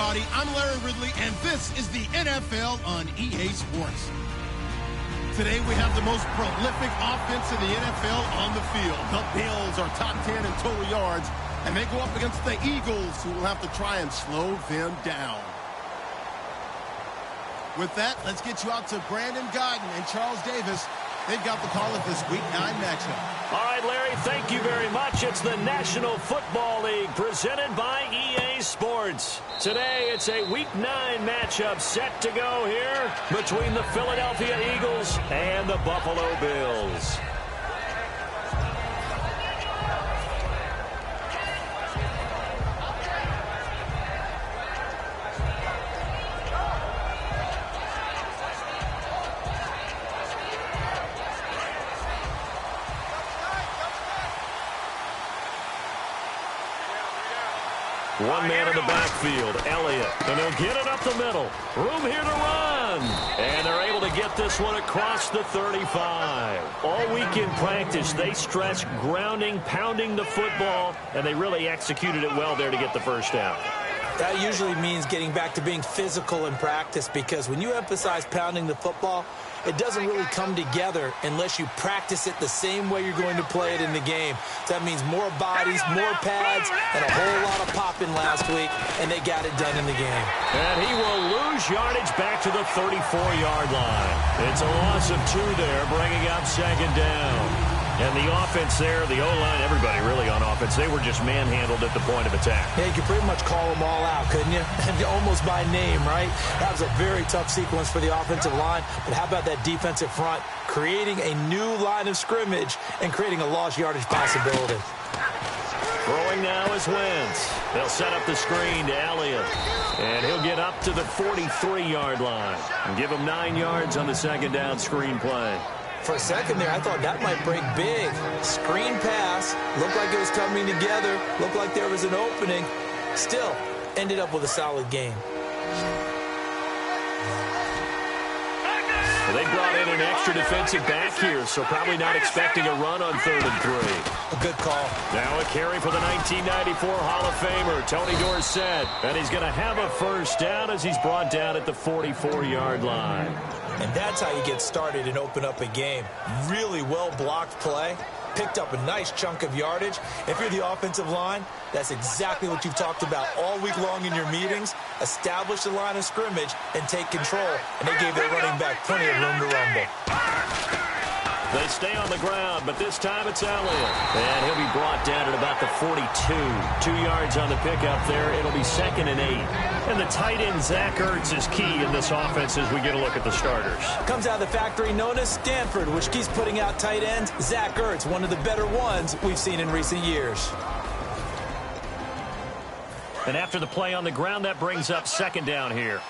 everybody. I'm Larry Ridley, and this is the NFL on EA Sports. Today, we have the most prolific offense in the NFL on the field. The Bills are top 10 in total yards, and they go up against the Eagles, who will have to try and slow them down. With that, let's get you out to Brandon Godden and Charles Davis. They've got the call of this Week 9 matchup. All right, Larry, thank you very much. It's the National Football League presented by EA Sports. Today, it's a Week 9 matchup set to go here between the Philadelphia Eagles and the Buffalo Bills. One man in the backfield, Elliott, and they'll get it up the middle. Room here to run. And they're able to get this one across the 35. All week in practice, they stressed grounding, pounding the football, and they really executed it well there to get the first down. That usually means getting back to being physical in practice, because when you emphasize pounding the football, it doesn't really come together unless you practice it the same way you're going to play it in the game. So that means more bodies, more pads, and a whole lot of popping last week, and they got it done in the game. And he will lose yardage back to the 34-yard line. It's a loss of 2 there, bringing up second down. And the offense there, the O-line, everybody really on offense, they were just manhandled at the point of attack. Yeah, you could pretty much call them all out, couldn't you? Almost by name, right? That was a very tough sequence for the offensive line. But how about that defensive front creating a new line of scrimmage and creating a lost yardage possibility? Throwing now is Wentz. They'll set up the screen to Elliott. And he'll get up to the 43-yard line and give him 9 yards on the second down screen play. For a second there, I thought that might break big. Screen pass. Looked like it was coming together. Looked like there was an opening. Still, ended up with a solid game. Well, they brought in an extra defensive back here, so probably not expecting a run on 3rd and 3. A good call. Now a carry for the 1994 Hall of Famer, Tony Dorsett. And he's going to have a first down as he's brought down at the 44-yard line. And that's how you get started and open up a game. Really well-blocked play. Picked up a nice chunk of yardage. If you're the offensive line, that's exactly what you've talked about all week long in your meetings. Establish the line of scrimmage and take control. And they gave their running back plenty of room to rumble. They stay on the ground, but this time it's Elliott. And he'll be brought down at about the 42. 2 yards on the pickup there. It'll be 2nd and 8. And the tight end, Zach Ertz, is key in this offense as we get a look at the starters. Comes out of the factory known as Stanford, which keeps putting out tight ends. Zach Ertz, one of the better ones we've seen in recent years. And after the play on the ground, that brings up second down here.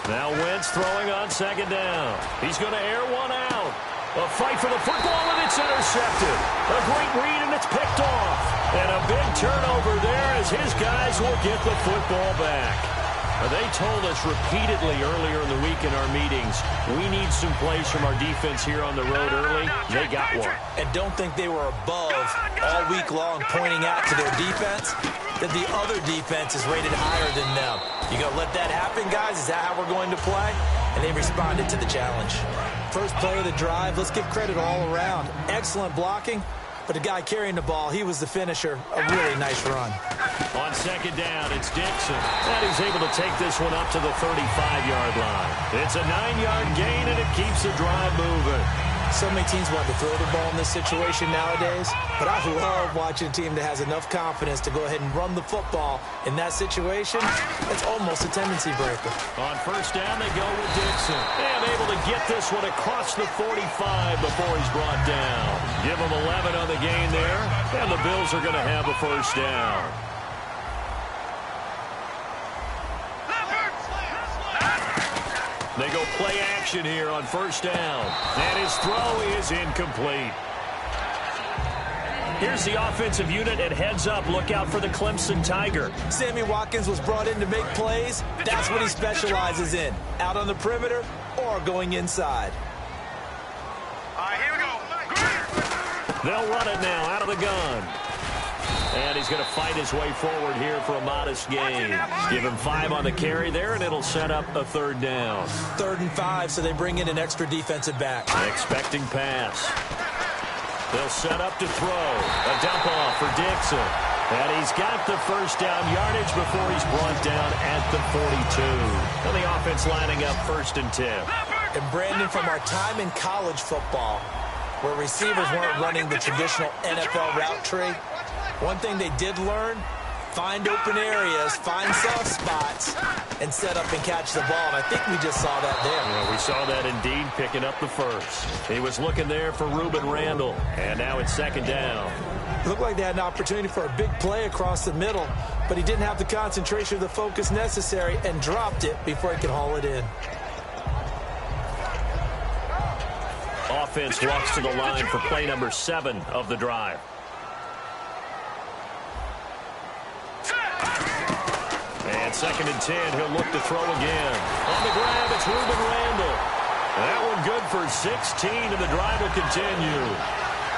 Now Wentz throwing on second down. He's going to air one out. A fight for the football, and it's intercepted. A great read, and it's picked off. And a big turnover there as his guys will get the football back. They told us repeatedly earlier in the week in our meetings, we need some plays from our defense here on the road early. They got one. And don't think they were above all week long pointing out to their defense that the other defense is rated higher than them. You going to let that happen, guys? Is that how we're going to play? And they responded to the challenge. First play of the drive, let's give credit all around. Excellent blocking, but the guy carrying the ball, he was the finisher. A really nice run. On second down, it's Dixon. And he's able to take this one up to the 35-yard line. It's a 9-yard gain, and it keeps the drive moving. So many teams want to throw the ball in this situation nowadays, but I love watching a team that has enough confidence to go ahead and run the football. In that situation, it's almost a tendency breaker. On first down, they go with Dixon. And able to get this one across the 45 before he's brought down. Give him 11 on the gain there, and the Bills are going to have a first down. They go play action here on first down. And his throw is incomplete. Here's the offensive unit at heads up. Look out for the Clemson Tiger. Sammy Watkins was brought in to make plays. That's what he specializes in. Out on the perimeter or going inside. All right, here we go. They'll run it now out of the gun. And he's going to fight his way forward here for a modest gain. Give him 5 on the carry there, and it'll set up a 3rd down. 3rd and 5, so they bring in an extra defensive back. Expecting pass. They'll set up to throw. A dump off for Dixon. And he's got the 1st down yardage before he's brought down at the 42. And the offense lining up 1st and 10. And Brandon, from our time in college football, where receivers weren't running the traditional NFL route tree, one thing they did learn, find open areas, find soft spots, and set up and catch the ball. And I think we just saw that there. Yeah, we saw that indeed, picking up the 1st. He was looking there for Reuben Randall, and now it's 2nd down. It looked like they had an opportunity for a big play across the middle, but he didn't have the concentration or the focus necessary and dropped it before he could haul it in. Offense walks to the line for play number 7 of the drive. And 2nd and 10, he'll look to throw again. On the grab, it's Reuben Randall. That one good for 16, and the drive will continue.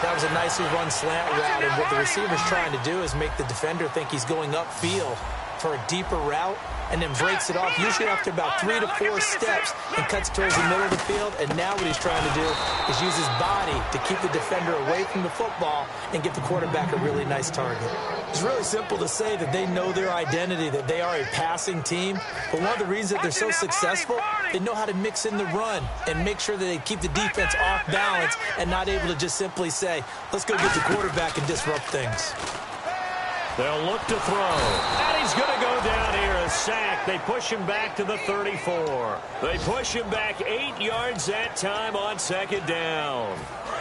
That was a nicely run slant route, and what the receiver's trying to do is make the defender think he's going upfield for a deeper route, and then breaks it off, usually after about 3 to 4 steps, and cuts towards the middle of the field. And now what he's trying to do is use his body to keep the defender away from the football and get the quarterback a really nice target. It's really simple to say that they know their identity, that they are a passing team. But one of the reasons that they're so successful, they know how to mix in the run and make sure that they keep the defense off balance and not able to just simply say, let's go get the quarterback and disrupt things. They'll look to throw. And he's going to go down here, a sack. They push him back to the 34. They push him back 8 yards that time on 2nd down.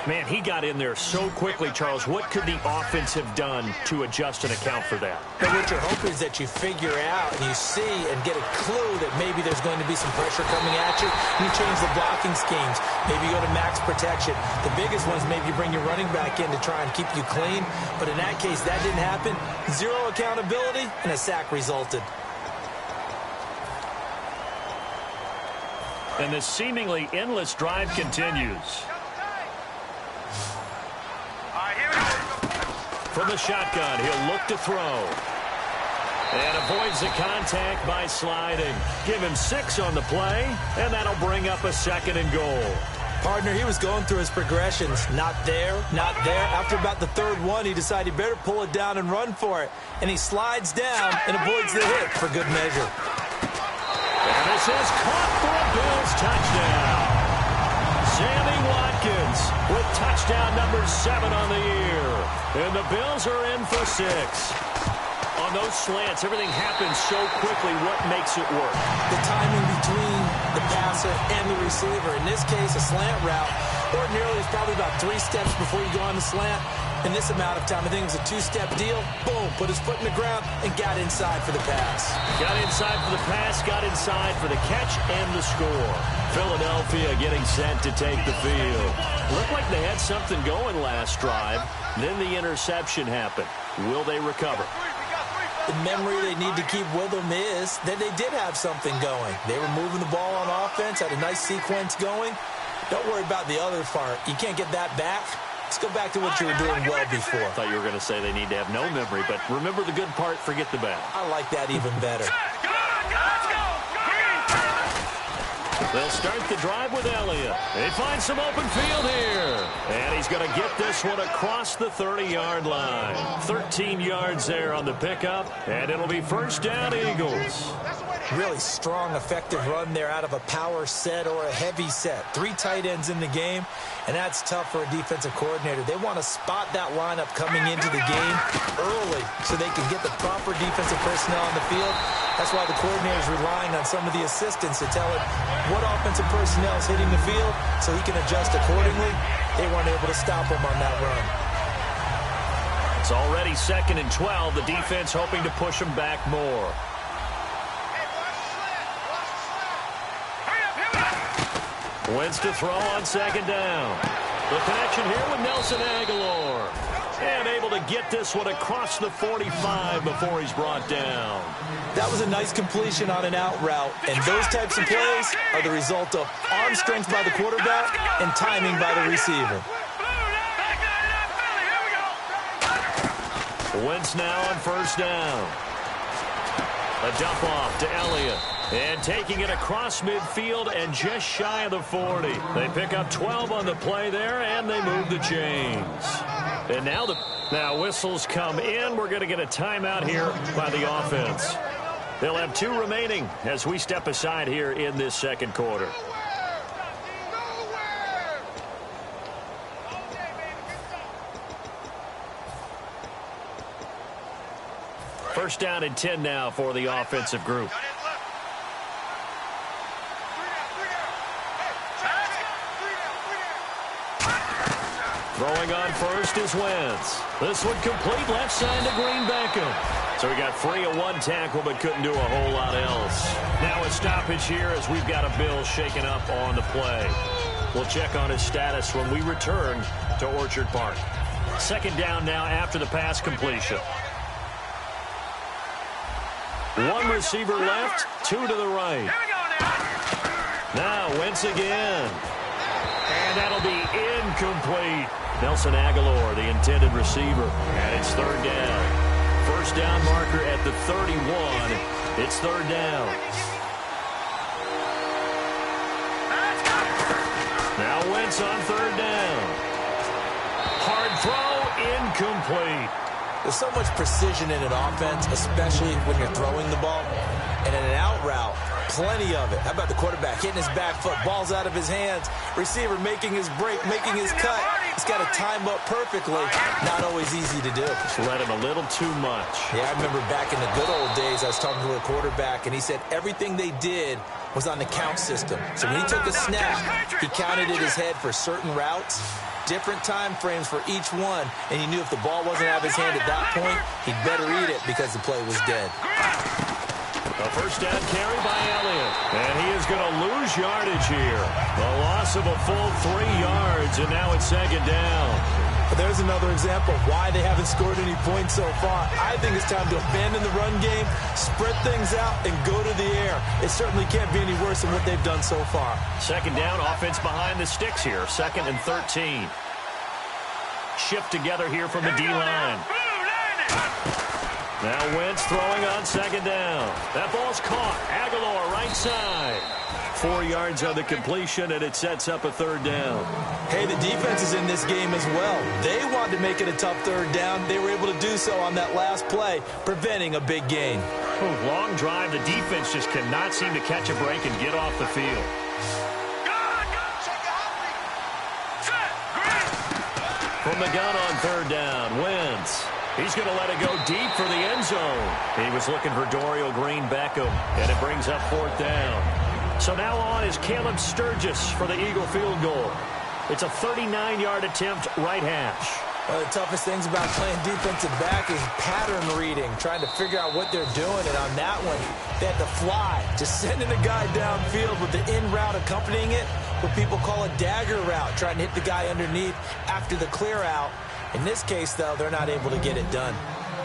Man, he got in there so quickly, Charles. What could the offense have done to adjust and account for that? But what you're hoping is that you figure out and you see and get a clue that maybe there's going to be some pressure coming at you. You change the blocking schemes. Maybe you go to max protection. The biggest ones, maybe you bring your running back in to try and keep you clean. But in that case, that didn't happen. 0 accountability, and a sack resulted. And this seemingly endless drive continues. From the shotgun, he'll look to throw. And avoids the contact by sliding. Give him 6 on the play, and that'll bring up a 2nd and goal. Partner, he was going through his progressions. Not there, not there. After about the 3rd one, he decided he better pull it down and run for it. And he slides down and avoids the hit for good measure. And this is caught for a Bills touchdown. Sammy Watkins with touchdown number 7 on the year. And the Bills are in for 6. On those slants, everything happens so quickly. What makes it work? The timing between the passer and the receiver. In this case, a slant route. Ordinarily, it's probably about 3 steps before you go on the slant. In this amount of time, I think it was a 2-step deal. Boom, put his foot in the ground and got inside for the pass. Got inside for the pass, got inside for the catch and the score. Philadelphia getting set to take the field. Looked like they had something going last drive. Then the interception happened. Will they recover? The memory they need to keep with them is that they did have something going. They were moving the ball on offense, had a nice sequence going. Don't worry about the other part. You can't get that back. Let's go back to what you were doing well before. I thought you were going to say they need to have no memory, but remember the good part, forget the bad. I like that even better. They'll start the drive with Elliott. They find some open field here. And he's going to get this one across the 30-yard line. 13 yards there on the pickup, and it'll be 1st down, Eagles. Really strong, effective run there out of a power set or a heavy set. 3 tight ends in the game, and that's tough for a defensive coordinator. They want to spot that lineup coming into the game early so they can get the proper defensive personnel on the field. That's why the coordinator is relying on some of the assistants to tell him what offensive personnel is hitting the field so he can adjust accordingly. They weren't able to stop him on that run. It's already 2nd and 12. The defense hoping to push him back more. Wentz to throw on 2nd down. The connection here with Nelson Aguilar. And able to get this one across the 45 before he's brought down. That was a nice completion on an out route. And those types of plays are the result of arm strength by the quarterback and timing by the receiver. Wentz now on first down. A dump off to Elliott. And taking it across midfield and just shy of the 40. They pick up 12 on the play there, and they move the chains. And now whistles come in. We're going to get a timeout here by the offense. They'll have 2 remaining as we step aside here in this second quarter. First down and 10 now for the offensive group. Throwing on first is Wentz. This one complete left side to Green Beckham. So we got free of 1 tackle but couldn't do a whole lot else. Now a stoppage here as we've got a Bill shaken up on the play. We'll check on his status when we return to Orchard Park. Second down now after the pass completion. 1 receiver left, 2 to the right. Now Wentz again. And that'll be incomplete. Nelson Aguilar, the intended receiver, and it's third down. First down marker at the 31. It's third down. Now Wentz on third down. Hard throw, incomplete. There's so much precision in an offense, especially when you're throwing the ball. And in an out route, plenty of it. How about the quarterback hitting his back foot, ball's out of his hands, receiver making his break, making his cut. He's got to time up perfectly. Not always easy to do. Just let him a little too much. Yeah, I remember back in the good old days, I was talking to a quarterback, and he said everything they did was on the count system. So when he took a snap, he counted in his head for certain routes, different time frames for each one, and he knew if the ball wasn't out of his hand at that point, he'd better eat it because the play was dead. A first down carry by Elliott. And he is going to lose yardage here. A loss of a full 3 yards, and now it's second down. But there's another example of why they haven't scored any points so far. I think it's time to abandon the run game, spread things out, and go to the air. It certainly can't be any worse than what they've done so far. Second down, offense behind the sticks here. 2nd and 13. Shift together here from the D-line. Now Wentz throwing on second down. That ball's caught. Aguilar right side. 4 yards on the completion, and it sets up a third down. Hey, the defense is in this game as well. They wanted to make it a tough third down. They were able to do so on that last play, preventing a big gain. Long drive. The defense just cannot seem to catch a break and get off the field. From the gun on third down, Wentz. He's going to let it go deep for the end zone. He was looking for Dorial Green Beckham, and it brings up fourth down. So now on is Caleb Sturgis for the Eagle field goal. It's a 39-yard attempt, right hash. One of the toughest things about playing defensive back is pattern reading, trying to figure out what they're doing. And on that one, they had to fly, just sending a guy downfield with the in route accompanying it, what people call a dagger route, trying to hit the guy underneath after the clear out. In this case, though, they're not able to get it done.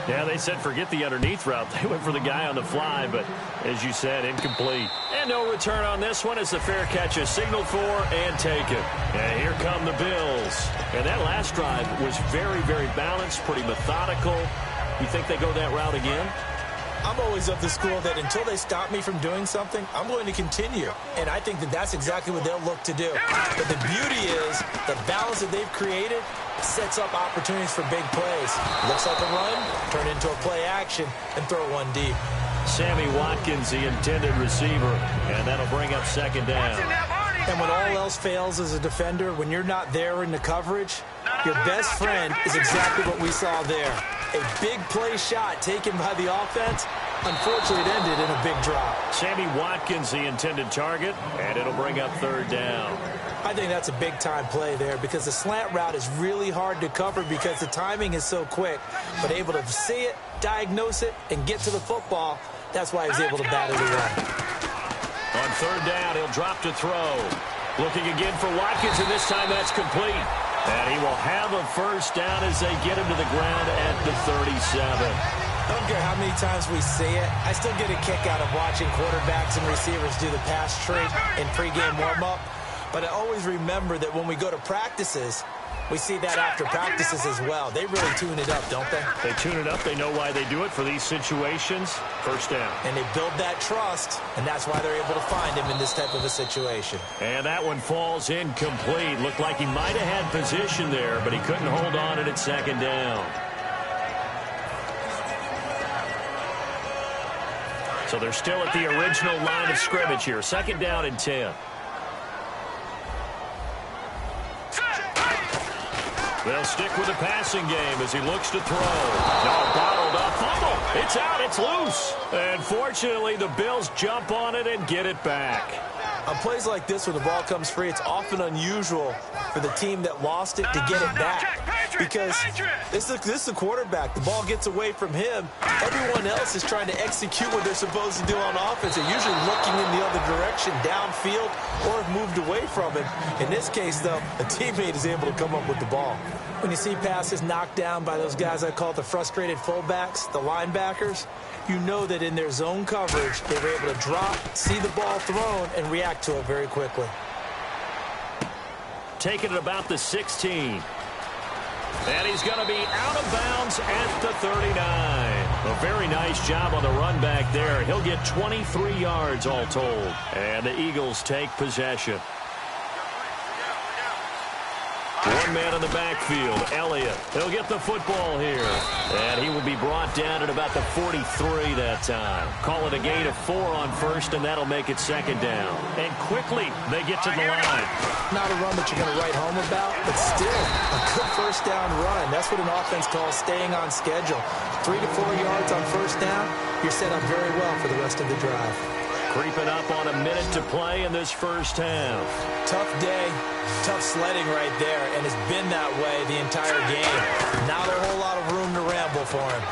Yeah, they said forget the underneath route. They went for the guy on the fly, but as you said, incomplete. And no return on this one as the fair catch is signaled for and taken. And here come the Bills. And that last drive was very, very balanced, pretty methodical. You think they go that route again? I'm always of the school that until they stop me from doing something, I'm going to continue. And I think that that's exactly what they'll look to do. But the beauty is the balance that they've created sets up opportunities for big plays. Looks like a run, turn into a play action, and throw one deep. Sammy Watkins, the intended receiver, and that'll bring up second down. And when all else fails as a defender, when you're not there in the coverage, your best friend is exactly what we saw there. A big play shot taken by the offense. Unfortunately, it ended in a big drop. Sammy Watkins, the intended target, and it'll bring up third down. I think that's a big-time play there because the slant route is really hard to cover because the timing is so quick. But able to see it, diagnose it, and get to the football, that's why he was able to battle the run. On third down, he'll drop to throw. Looking again for Watkins, and this time that's complete. And he will have a first down as they get him to the ground at the 37. I don't care how many times we see it. I still get a kick out of watching quarterbacks and receivers do the pass tree in pregame warm-up. But I always remember that when we go to practices, We see that after practices as well. They really tune it up, don't they? They tune it up. They know why they do it for these situations. First down. And they build that trust, and that's why they're able to find him in this type of a situation. And that one falls incomplete. Looked like he might have had position there, but he couldn't hold on at second down. So they're still at the original line of scrimmage here. Second down and 10. They'll stick with the passing game as he looks to throw. No, bottled up. Fumble. It's out. It's loose. And fortunately, the Bills jump on it and get it back. On plays like this where the ball comes free, it's often unusual for the team that lost it to get it back. Because this is the quarterback. The ball gets away from him. Everyone else is trying to execute what they're supposed to do on offense. They're usually looking in the other direction, downfield, or have moved away from him. In this case, though, a teammate is able to come up with the ball. When you see passes knocked down by those guys I call the frustrated fullbacks, the linebackers, you know that in their zone coverage, they were able to drop, see the ball thrown, and react to it very quickly. Taking it about the 16. And he's going to be out of bounds at the 39. A very nice job on the run back there. He'll get 23 yards all told. And the Eagles take possession. One man in the backfield, Elliott. He'll get the football here. And he will be brought down at about the 43 that time. Call it a gain of 4 on first, and that'll make it second down. And quickly, they get to the line. Not a run that you're going to write home about, but still a good first down run. That's what an offense calls staying on schedule. 3 to 4 yards on first down, you're set up very well for the rest of the drive. Creeping up on a minute to play in this first half. Tough day, tough sledding right there, and it's been that way the entire game. Not a whole lot of room to ramble for him.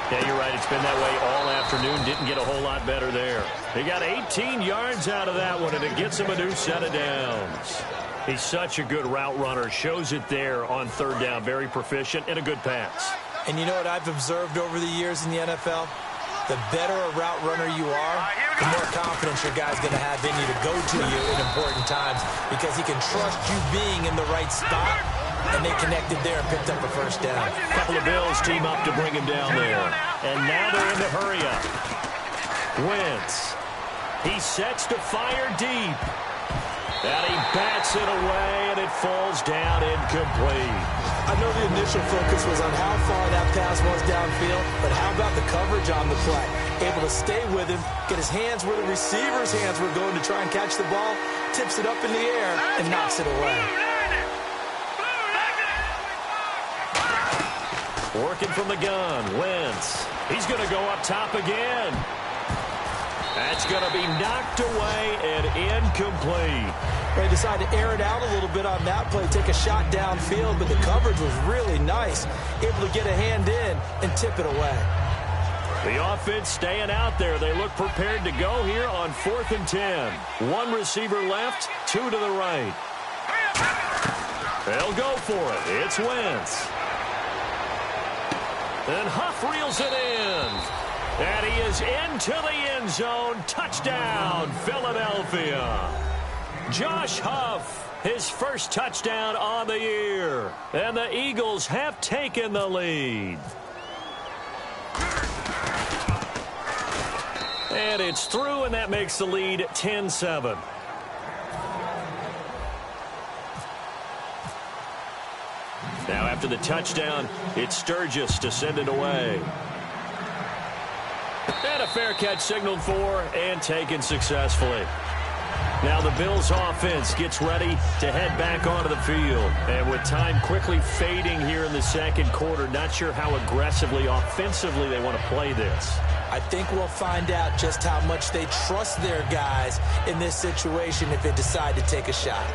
Yeah, you're right. It's been that way all afternoon. Didn't get a whole lot better there. He got 18 yards out of that one, and it gets him a new set of downs. He's such a good route runner. Shows it there on third down. Very proficient and a good pass. And you know what I've observed over the years in the NFL? The better a route runner you are, the more confidence your guy's going to have in you to go to you in important times because he can trust you being in the right spot, and they connected there and picked up a first down. A couple of Bills team up to bring him down there. And now they're in the hurry-up. Wentz. He sets to fire deep. And he bats it away, and it falls down incomplete. I know the initial focus was on how far that pass was downfield, but how about the coverage on the play? Able to stay with him, get his hands where the receiver's hands were going to try and catch the ball, tips it up in the air, and knocks it away. Working from the gun, Wentz. He's going to go up top again. That's going to be knocked away and incomplete. They decided to air it out a little bit on that play, take a shot downfield, but the coverage was really nice. Able to get a hand in and tip it away. The offense staying out there. They look prepared to go here on 4th and 10. One receiver left, 2 to the right. They'll go for it. It's Wentz. And Huff reels it in. And he is into the end zone. Touchdown, Philadelphia. Josh Huff, his first touchdown on the year. And the Eagles have taken the lead. And it's through, and that makes the lead 10-7. Now after the touchdown, it's Sturgis to send it away. And a fair catch signaled for and taken successfully. Now the Bills offense gets ready to head back onto the field. And with time quickly fading here in the second quarter, not sure how aggressively, offensively they want to play this. I think we'll find out just how much they trust their guys in this situation if they decide to take a shot.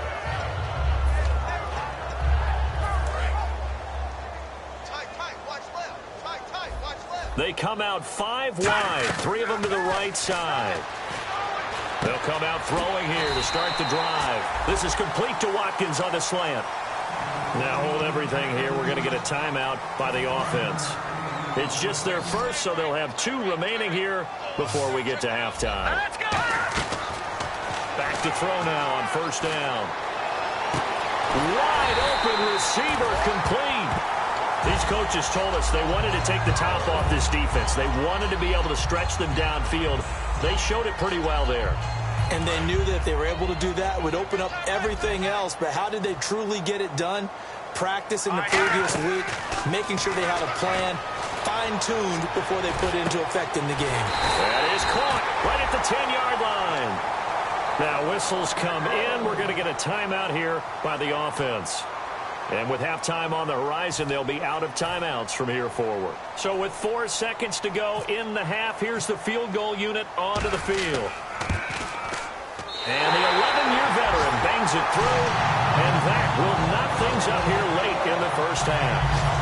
They come out 5 wide, 3 of them to the right side. They'll come out throwing here to start the drive. This is complete to Watkins on the slant. Now hold everything here. We're going to get a timeout by the offense. It's just their first, so they'll have 2 remaining here before we get to halftime. Back to throw now on first down. Wide open receiver complete. These coaches told us they wanted to take the top off this defense. They wanted to be able to stretch them downfield. They showed it pretty well there. And they knew that if they were able to do that, it would open up everything else. But how did they truly get it done? Practice in the previous week, making sure they had a plan, fine-tuned before they put it into effect in the game. That is caught right at the 10-yard line. Now whistles come in. We're going to get a timeout here by the offense. And with halftime on the horizon, they'll be out of timeouts from here forward. So with 4 seconds to go in the half, here's the field goal unit onto the field. And the 11-year veteran bangs it through, and that will knock things up here late in the first half.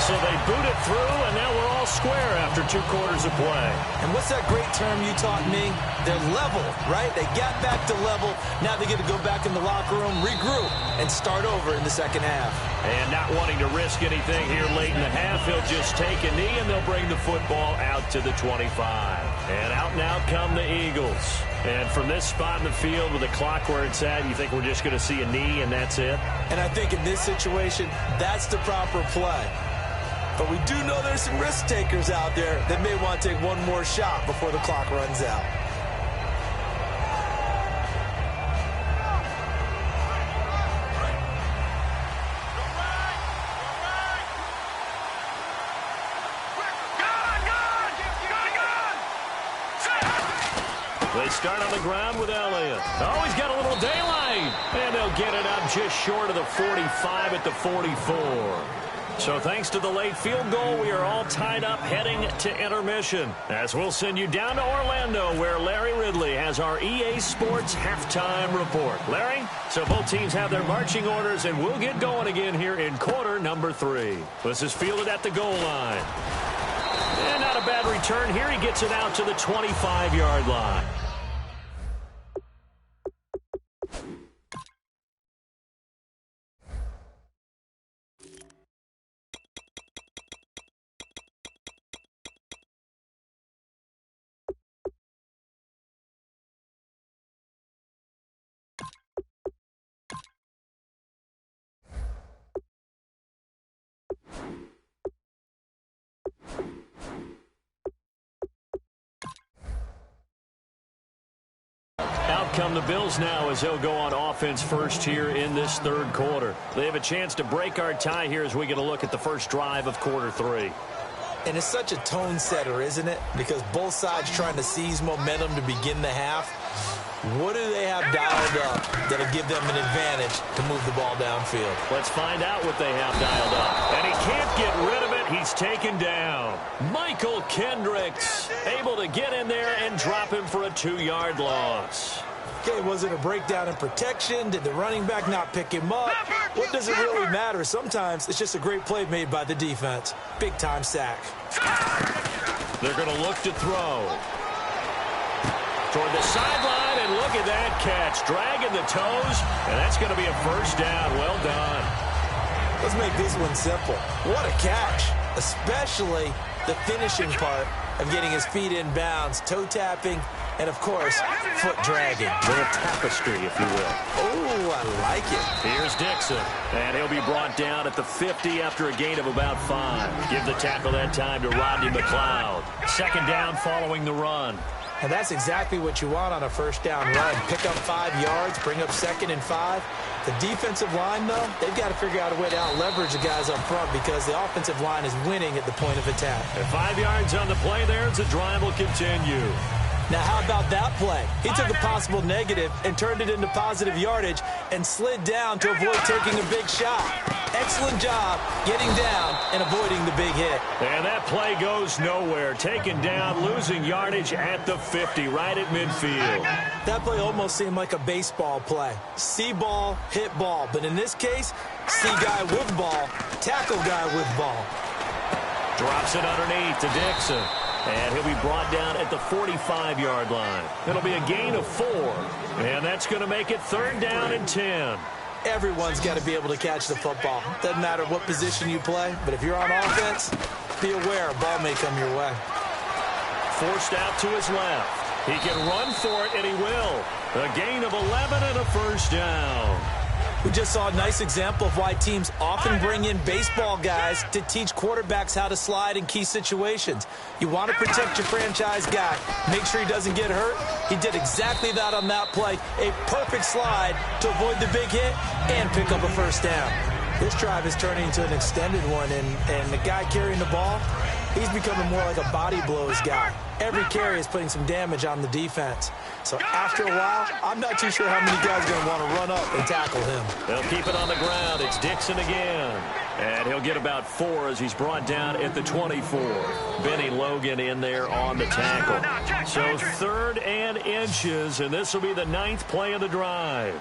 So they boot it through, and now we're all square after 2 quarters of play. And what's that great term you taught me? They're level, right? They got back to level. Now they get to go back in the locker room, regroup, and start over in the second half. And not wanting to risk anything here late in the half, he'll just take a knee, and they'll bring the football out to the 25. And out now come the Eagles. And from this spot in the field with the clock where it's at, you think we're just going to see a knee and that's it? And I think in this situation, that's the proper play. But we do know there's some risk takers out there that may want to take one more shot before the clock runs out. They start on the ground with Elliott. Oh, he's got a little daylight. And they'll get it up just short of the 45 at the 44. So thanks to the late field goal, we are all tied up heading to intermission. As we'll send you down to Orlando, where Larry Ridley has our EA Sports halftime report. Larry, so both teams have their marching orders, and we'll get going again here in quarter number 3. This is fielded at the goal line. And not a bad return here. He gets it out to the 25-yard line. Out come the Bills now as they'll go on offense first here in this third quarter. They have a chance to break our tie here as we get a look at the first drive of quarter 3. And it's such a tone setter, isn't it? Because both sides trying to seize momentum to begin the half. What do they have dialed up that'll give them an advantage to move the ball downfield? Let's find out what they have dialed up. And he can't get rid of it. He's taken down. Michael Kendricks able to get in there and drop him for a 2-yard loss. Okay, was it a breakdown in protection? Did the running back not pick him up? What does it really matter? Sometimes it's just a great play made by the defense. Big-time sack. They're going to look to throw. Toward the sideline, and look at that catch. Dragging the toes, and that's going to be a first down. Well done. Let's make this one simple. What a catch, especially the finishing part of getting his feet in bounds, toe tapping, and, of course, foot dragging. A little tapestry, if you will. Oh, I like it. Here's Dixon, and he'll be brought down at the 50 after a gain of about 5. Give the tackle that time to Rodney McLeod. Second down following the run. And that's exactly what you want on a first down run. Pick up 5 yards, bring up 2nd and 5. The defensive line, though, they've got to figure out a way to out-leverage the guys up front because the offensive line is winning at the point of attack. And 5 yards on the play there as the drive will continue. Now, how about that play? He took a possible negative and turned it into positive yardage and slid down to avoid taking a big shot. Excellent job getting down and avoiding the big hit. And that play goes nowhere. Taken down, losing yardage at the 50, right at midfield. That play almost seemed like a baseball play. See ball, hit ball. But in this case, see guy with ball, tackle guy with ball. Drops it underneath to Dixon. And he'll be brought down at the 45-yard line. It'll be a gain of 4. And that's going to make it 3rd down and 10. Everyone's got to be able to catch the football. Doesn't matter what position you play, but if you're on offense, be aware a ball may come your way. Forced out to his left. He can run for it, and he will. A gain of 11 and a first down. We just saw a nice example of why teams often bring in baseball guys to teach quarterbacks how to slide in key situations. You want to protect your franchise guy. Make sure he doesn't get hurt. He did exactly that on that play. A perfect slide to avoid the big hit and pick up a first down. This drive is turning into an extended one, and the guy carrying the ball, he's becoming more like a body blows guy. Every carry is putting some damage on the defense. So after a while, I'm not too sure how many guys are going to want to run up and tackle him. They'll keep it on the ground. It's Dixon again. And he'll get about 4 as he's brought down at the 24. Benny Logan in there on the tackle. So 3rd and inches, and this will be the 9th play of the drive.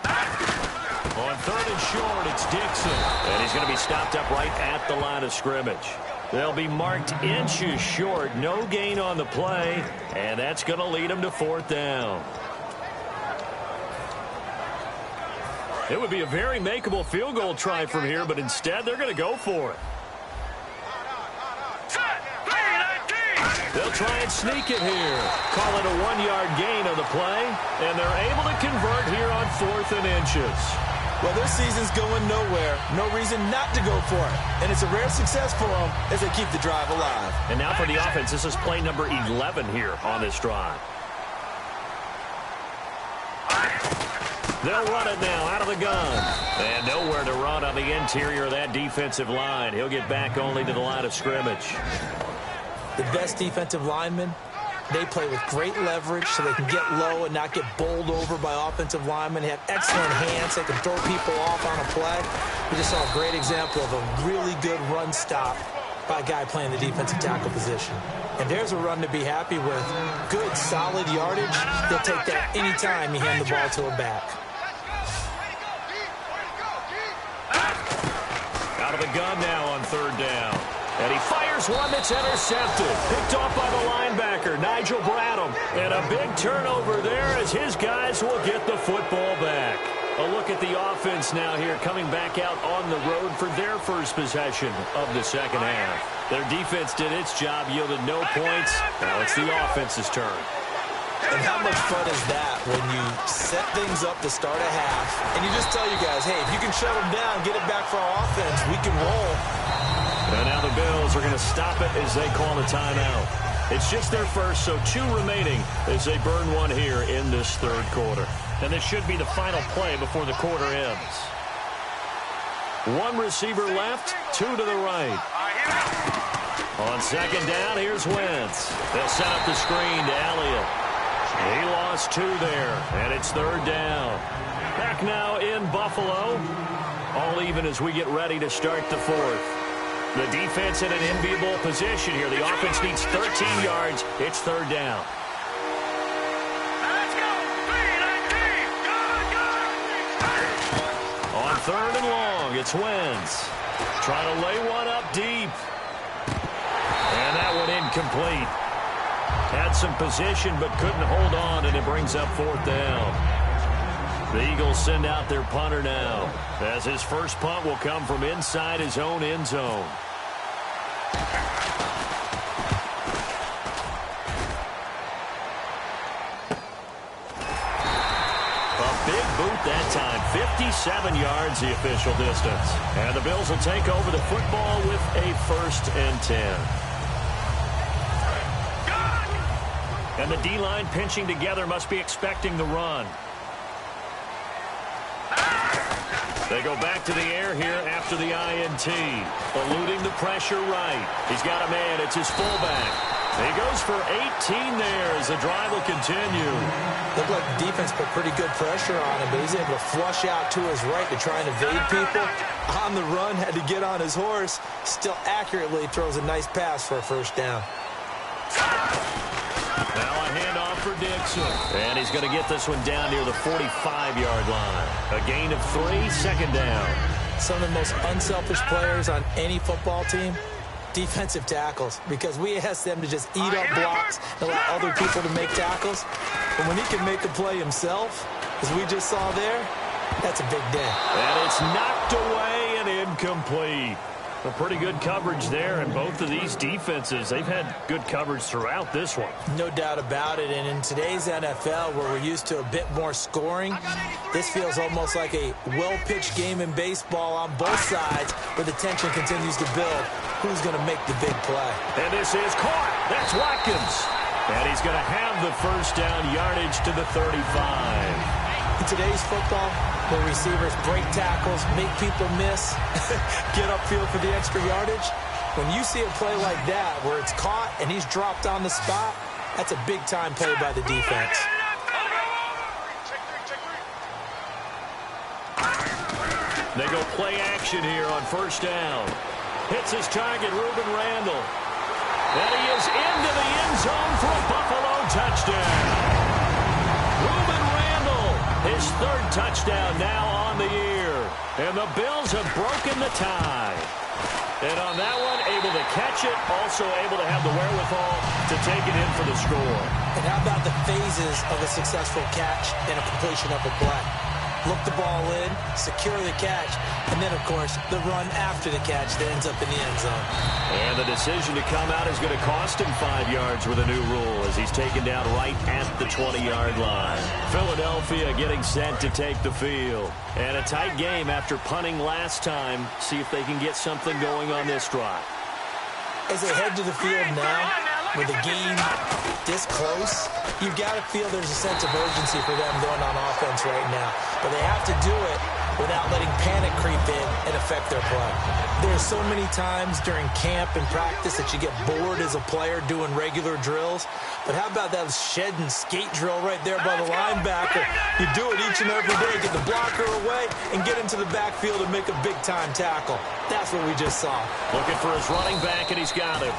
On 3rd and short, it's Dixon. And he's going to be stopped up right at the line of scrimmage. They'll be marked inches short. No gain on the play, and that's going to lead them to 4th down. It would be a very makeable field goal try from here, but instead they're going to go for it. They'll try and sneak it here. Call it a 1-yard gain on the play, and they're able to convert here on 4th and inches. Well, their season's going nowhere. No reason not to go for it. And it's a rare success for them as they keep the drive alive. And now for the offense, this is play number 11 here on this drive. They'll run it now out of the gun. And nowhere to run on the interior of that defensive line. He'll get back only to the line of scrimmage. The best defensive linemen, they play with great leverage so they can get low and not get bowled over by offensive linemen. They have excellent hands. They can throw people off on a play. We just saw a great example of a really good run stop by a guy playing the defensive tackle position. And there's a run to be happy with. Good, solid yardage. They'll take that anytime you hand the ball to a back. Out of the gun now on 3rd down. And he fires one that's intercepted. Picked off by the linebacker, Nigel Bradham. And a big turnover there as his guys will get the football back. A look at the offense now here coming back out on the road for their first possession of the second half. Their defense did its job, yielded no points. Now it's the offense's turn. And how much fun is that when you set things up to start a half and you just tell your guys, hey, if you can shut them down, get it back for our offense, we can roll. And now the Bills are going to stop it as they call a timeout. It's just their first, so 2 remaining as they burn one here in this 3rd quarter. And this should be the final play before the quarter ends. 1 receiver left, 2 to the right. On 2nd down, here's Wentz. They'll set up the screen to Elliott. He lost 2 there, and it's 3rd down. Back now in Buffalo. All even as we get ready to start the 4th. The defense in an enviable position here. The offense needs 13 yards. It's 3rd down. Let's go. 3-19. Go. On 3rd and long, it's Wentz. Trying to lay one up deep. And that one incomplete. Had some position but couldn't hold on, and it brings up 4th down. The Eagles send out their punter now, as his first punt will come from inside his own end zone. Boot that time, 57 yards the official distance. And the Bills will take over the football with a 1st and 10. And the D-line pinching together must be expecting the run. They go back to the air here after the INT. Eluding the pressure right. He's got a man, it's his fullback. He goes for 18 there as the drive will continue. Looked like the defense put pretty good pressure on him, but he's able to flush out to his right to try and evade people. On the run, had to get on his horse. Still accurately throws a nice pass for a 1st down. Now a handoff for Dixon. And he's going to get this one down near the 45-yard line. A gain of 3, 2nd down. Some of the most unselfish players on any football team, defensive tackles, because we ask them to just eat up blocks and allow other people to make tackles. But when he can make a play himself, as we just saw there, that's a big day. And it's knocked away and incomplete. A pretty good coverage there, and both of these defenses, they've had good coverage throughout this one. No doubt about it, and in today's NFL, where we're used to a bit more scoring, this feels almost like a well-pitched game in baseball on both sides, where the tension continues to build. Who's going to make the big play? And this is caught. That's Watkins. And he's going to have the first down yardage to the 35. In today's football, where receivers break tackles, make people miss, get upfield for the extra yardage, when you see a play like that where it's caught and he's dropped on the spot, that's a big-time play by the defense. They go play action here on first down. Hits his target, Ruben Randall. And he is into the end zone for a Buffalo touchdown. Ruben Randall, his third touchdown now on the year. And the Bills have broken the tie. And on that one, able to catch it, also able to have the wherewithal to take it in for the score. And how about the phases of a successful catch and a completion of a play? Look the ball in, secure the catch, and then, of course, the run after the catch that ends up in the end zone. And the decision to come out is going to cost him 5 yards with a new rule as he's taken down right at the 20-yard line. Philadelphia getting set to take the field. And a tight game after punting last time. See if they can get something going on this drive. As they head to the field now, with the game this close, you've got to feel there's a sense of urgency for them going on offense right now. But they have to do it without letting panic creep in and affect their play. There's so many times during camp and practice that you get bored as a player doing regular drills. But how about that shed and skate drill right there by the linebacker? You do it each and every day, get the blocker away, and get into the backfield and make a big-time tackle. That's what we just saw. Looking for his running back, and he's got him.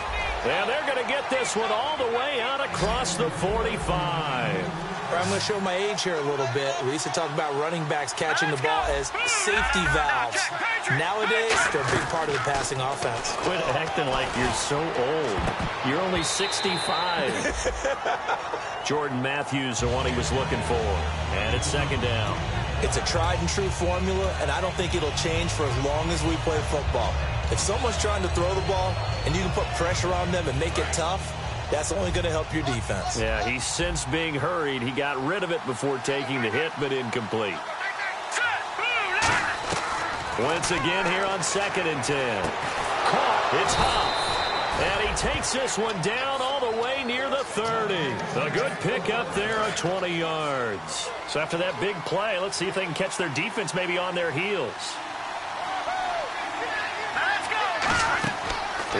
And they're going to get this one all the way out across the 45. I'm going to show my age here a little bit. We used to talk about running backs catching the ball as safety valves. Nowadays, they're a big part of the passing offense. Quit acting like you're so old. You're only 65. Jordan Matthews, the one he was looking for. And it's second down. It's a tried-and-true formula, and I don't think it'll change for as long as we play football. If someone's trying to throw the ball and you can put pressure on them and make it tough, that's only going to help your defense. Yeah, he's since being hurried. He got rid of it before taking the hit, but incomplete. Once again here on 2nd and 10. Caught. It's Huff. And he takes this one down all the way near the 30. A good pick up there of 20 yards. So after that big play, let's see if they can catch their defense maybe on their heels.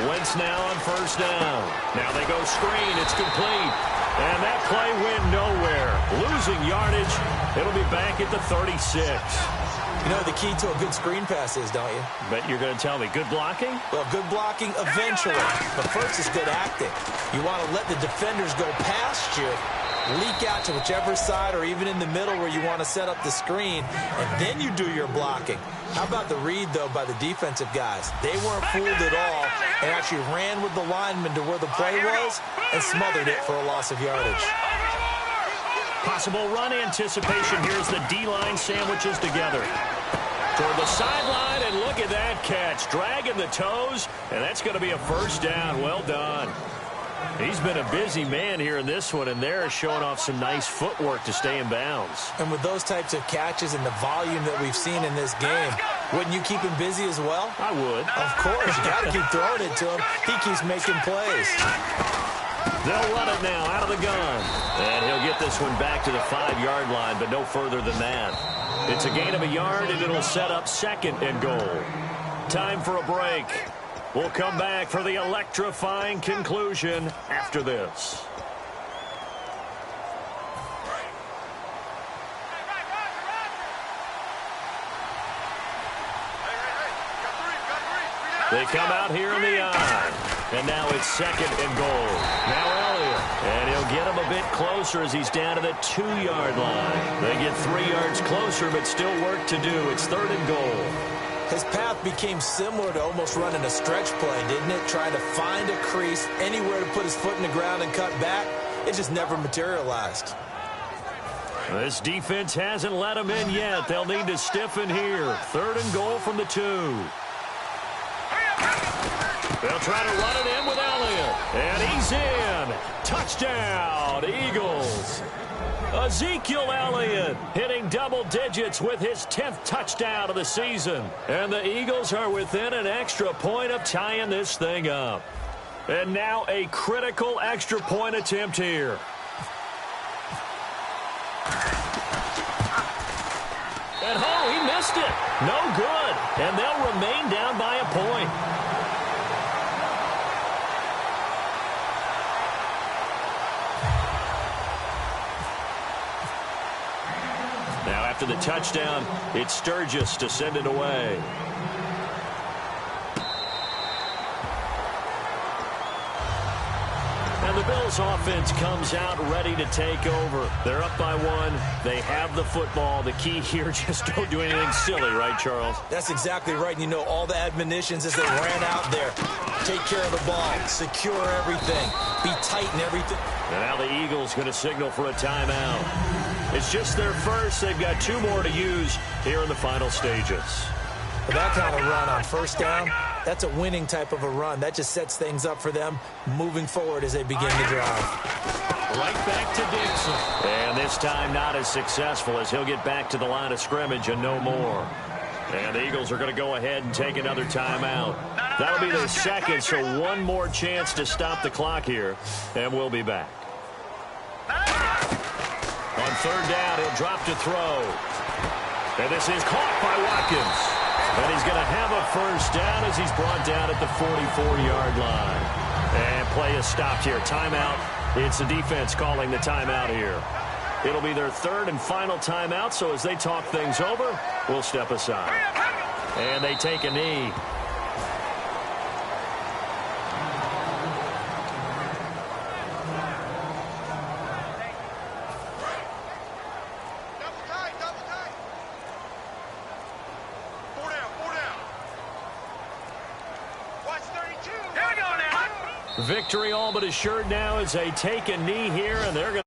Wentz now on first down. Now they go screen. It's complete. And that play went nowhere. Losing yardage. It'll be back at the 36. You know the key to a good screen pass is, don't you? Bet you're going to tell me. Good blocking? Well, good blocking eventually. But first is good acting. You want to let the defenders go past you, leak out to whichever side or even in the middle where you want to set up the screen, and then you do your blocking. How about the read, though, by the defensive guys? They weren't fooled at all and actually ran with the lineman to where the play was and smothered it for a loss of yardage. Possible run anticipation here as the D-line sandwiches together. Toward the sideline, and look at that catch. Dragging the toes, and that's going to be a first down. Well done. He's been a busy man here in this one, and they're showing off some nice footwork to stay in bounds. And with those types of catches and the volume that we've seen in this game, wouldn't you keep him busy as well? I would. Of course. You got to keep throwing it to him. He keeps making plays. They'll run it now out of the gun. And he'll get this one back to the 5-yard line, but no further than that. It's a gain of a yard, and it'll set up 2nd and goal. Time for a break. We'll come back for the electrifying conclusion after this. They come out here in the eye. And now it's 2nd and goal. Now Elliott. And he'll get him a bit closer as he's down to the 2-yard line. They get 3 yards closer, but still work to do. It's 3rd and goal. His path became similar to almost running a stretch play, didn't it? Trying to find a crease, anywhere to put his foot in the ground and cut back. It just never materialized. This defense hasn't let him in yet. They'll need to stiffen here. 3rd and goal from the 2. They'll try to run it in with Elliott. And he's in. Touchdown, Eagles. Ezekiel Elliott hitting double digits with his 10th touchdown of the season. And the Eagles are within an extra point of tying this thing up. And now a critical extra point attempt here. And oh, he missed it. No good. And they'll remain down by a point. Now after the touchdown, it's Sturgis to send it away. And the Bills offense comes out ready to take over. They're up by 1. They have the football. The key here, just don't do anything silly, right, Charles? That's exactly right. And you know, all the admonitions as they ran out there. Take care of the ball. Secure everything. Be tight in everything. And now the Eagles going to signal for a timeout. It's just their first. They've got 2 more to use here in the final stages. For that kind of run on first down, that's a winning type of a run. That just sets things up for them moving forward as they begin to drive. Right back to Dixon. And this time not as successful as he'll get back to the line of scrimmage and no more. And the Eagles are going to go ahead and take another timeout. That'll be their second, so 1 more chance to stop the clock here. And we'll be back. On third down, he'll drop to throw. And this is caught by Watkins. And he's going to have a first down as he's brought down at the 44-yard line. And play is stopped here. Timeout. It's the defense calling the timeout here. It'll be their 3rd and final timeout, so as they talk things over, we'll step aside. And they take a knee. Victory all but assured now as they take a knee here, and they're going to